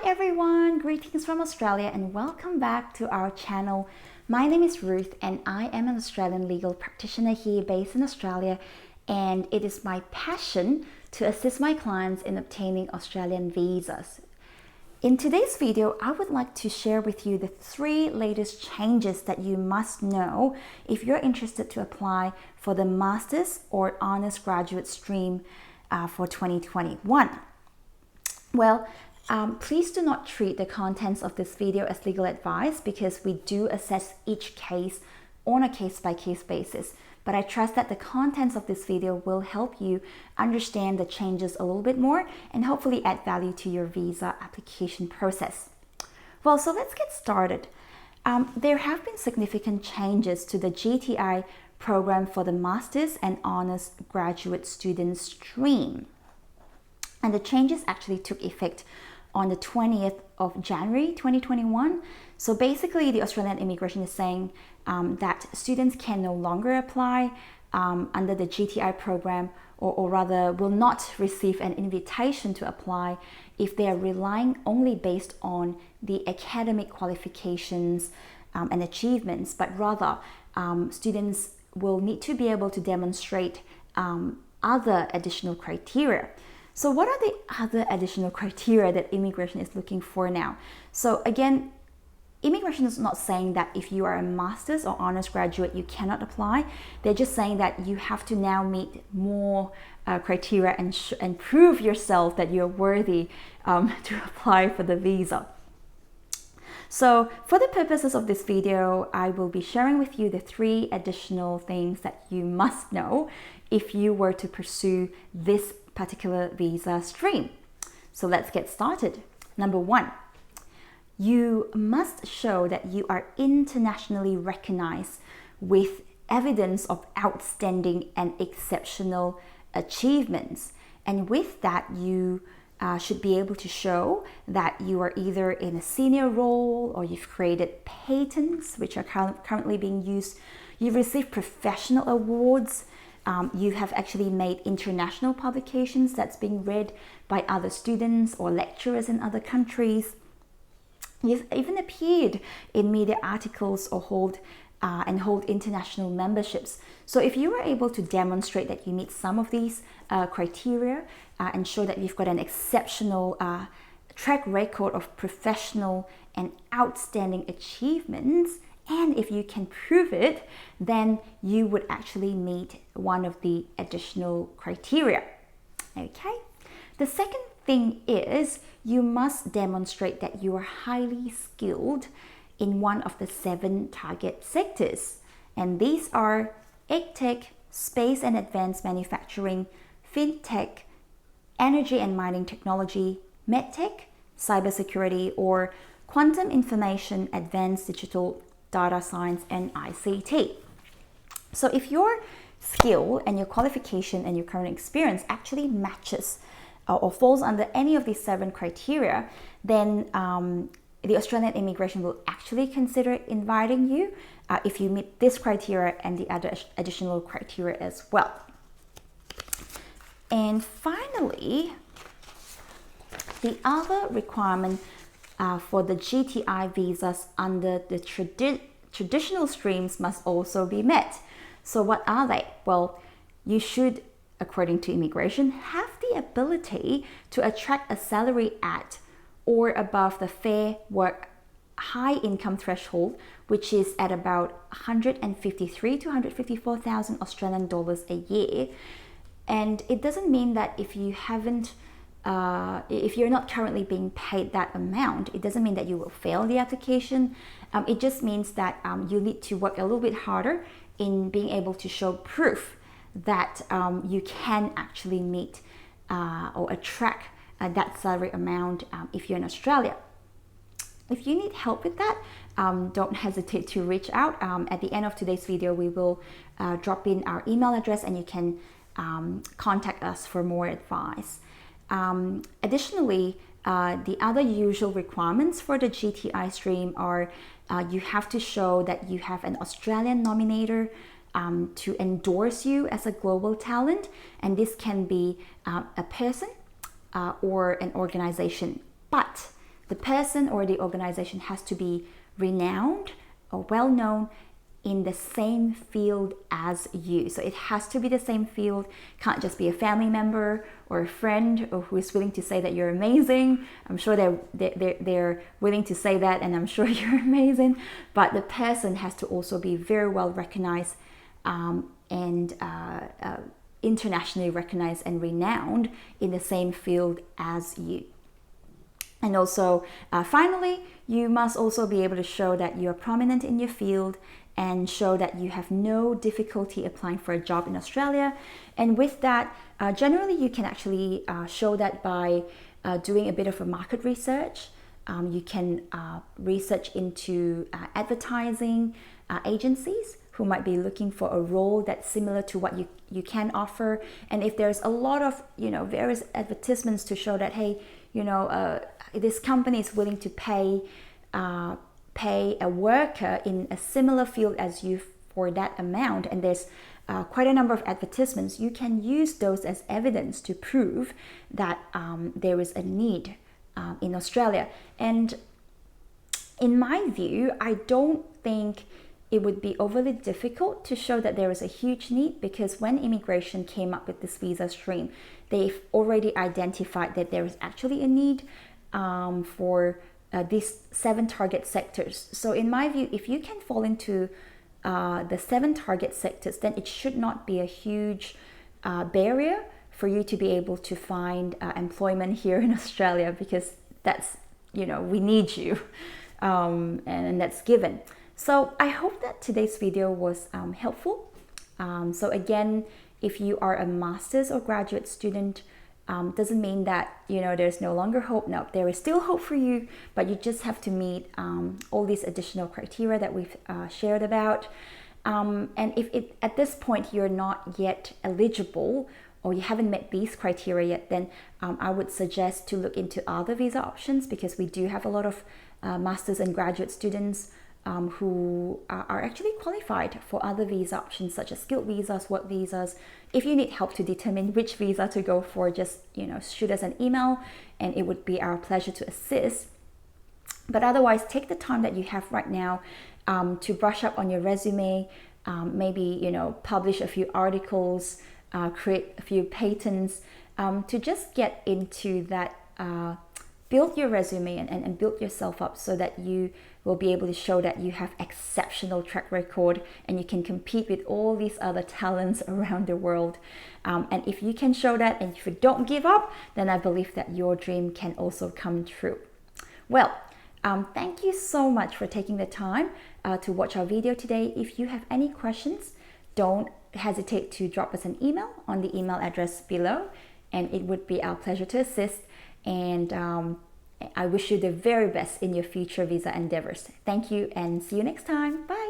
everyone, greetings from Australia and welcome back to our channel. My name is Ruth and I am an Australian legal practitioner here based in Australia, and it is my passion to assist my clients in obtaining Australian visas. In today's video, I would like to share with you the 3 latest changes that you must know if you're interested to apply for the Masters or Honours Graduate stream for 2021. Well, please do not treat the contents of this video as legal advice because we do assess each case on a case-by-case basis. But I trust that the contents of this video will help you understand the changes a little bit more and hopefully add value to your visa application process. Well, so let's get started. There have been significant changes to the GTI program for the Masters and Honours Graduate Student stream. And the changes actually took effect on the 20th of January 2021. So basically the Australian Immigration is saying that students can no longer apply under the GTI program, or rather will not receive an invitation to apply if they are relying only based on the academic qualifications and achievements, but rather students will need to be able to demonstrate other additional criteria. So what are the other additional criteria that immigration is looking for now? So again, immigration is not saying that if you are a master's or honors graduate, you cannot apply. They're just saying that you have to now meet more criteria and prove yourself that you're worthy to apply for the visa. So for the purposes of this video, I will be sharing with you the 3 additional things that you must know if you were to pursue this particular visa stream. So let's get started. Number 1, you must show that you are internationally recognized with evidence of outstanding and exceptional achievements. And with that, you should be able to show that you are either in a senior role or you've created patents which are currently being used, you've received professional awards, you have actually made international publications that's being read by other students or lecturers in other countries. You've even appeared in media articles or hold international memberships. So if you were able to demonstrate that you meet some of these criteria and show that you've got an exceptional track record of professional and outstanding achievements, and if you can prove it, then you would actually meet one of the additional criteria. Okay. The second thing is you must demonstrate that you are highly skilled in one of the 7 target sectors. And these are EdTech, space and advanced manufacturing, FinTech, energy and mining technology, MedTech, cybersecurity, or quantum information, advanced digital data science, and ICT. So if your skill and your qualification and your current experience actually matches or falls under any of these 7 criteria, then the Australian Immigration will actually consider inviting you if you meet this criteria and the other additional criteria as well. And finally, the other requirement for the GTI visas under the traditional streams must also be met. So what are they? Well, you should, according to immigration, have the ability to attract a salary at or above the Fair Work high income threshold, which is at about 153 to 154,000 Australian dollars a year. And it doesn't mean that if you haven't if you're not currently being paid that amount, it doesn't mean that you will fail the application. It just means that you need to work a little bit harder in being able to show proof that you can actually meet or attract that salary amount if you're in Australia. If you need help with that, don't hesitate to reach out. At the end of today's video, we will drop in our email address and you can contact us for more advice. Additionally, the other usual requirements for the GTI stream are you have to show that you have an Australian nominator to endorse you as a global talent, and this can be a person or an organization. But the person or the organization has to be renowned or well known in the same field as you. So it has to be the same field. Can't just be a family member or a friend or who is willing to say that you're amazing. I'm sure they're willing to say that, and I'm sure you're amazing. But the person has to also be very well recognized and internationally recognized and renowned in the same field as you. And also, finally, you must also be able to show that you are prominent in your field and show that you have no difficulty applying for a job in Australia. And with that, generally you can actually show that by doing a bit of a market research. You can research into advertising agencies who might be looking for a role that's similar to what you can offer. And if there's a lot of various advertisements to show that, hey, this company is willing to pay a worker in a similar field as you for that amount, and there's quite a number of advertisements, you can use those as evidence to prove that there is a need in Australia. And in my view, I don't think it would be overly difficult to show that there is a huge need, because when immigration came up with this visa stream, they've already identified that there is actually a need for these 7 target sectors. So in my view, if you can fall into the 7 target sectors, then it should not be a huge barrier for you to be able to find employment here in Australia, because that's, we need you, and that's given. So I hope that today's video was helpful. So again, if you are a master's or graduate student, doesn't mean that there's no longer hope. No, there is still hope for you, but you just have to meet all these additional criteria that we've shared about. And if at this point you're not yet eligible, or you haven't met these criteria yet, then I would suggest to look into other visa options, because we do have a lot of masters and graduate students who are actually qualified for other visa options, such as skilled visas, work visas. If you need help to determine which visa to go for, just shoot us an email, and it would be our pleasure to assist. But otherwise, take the time that you have right now to brush up on your resume, maybe publish a few articles, create a few patents, to just get into that, build your resume and build yourself up so that you will be able to show that you have exceptional track record and you can compete with all these other talents around the world. And if you can show that, and if you don't give up, then I believe that your dream can also come true. Well, thank you so much for taking the time to watch our video today. If you have any questions, don't hesitate to drop us an email on the email address below, and it would be our pleasure to assist. And I wish you the very best in your future visa endeavors. Thank you, and see you next time. Bye.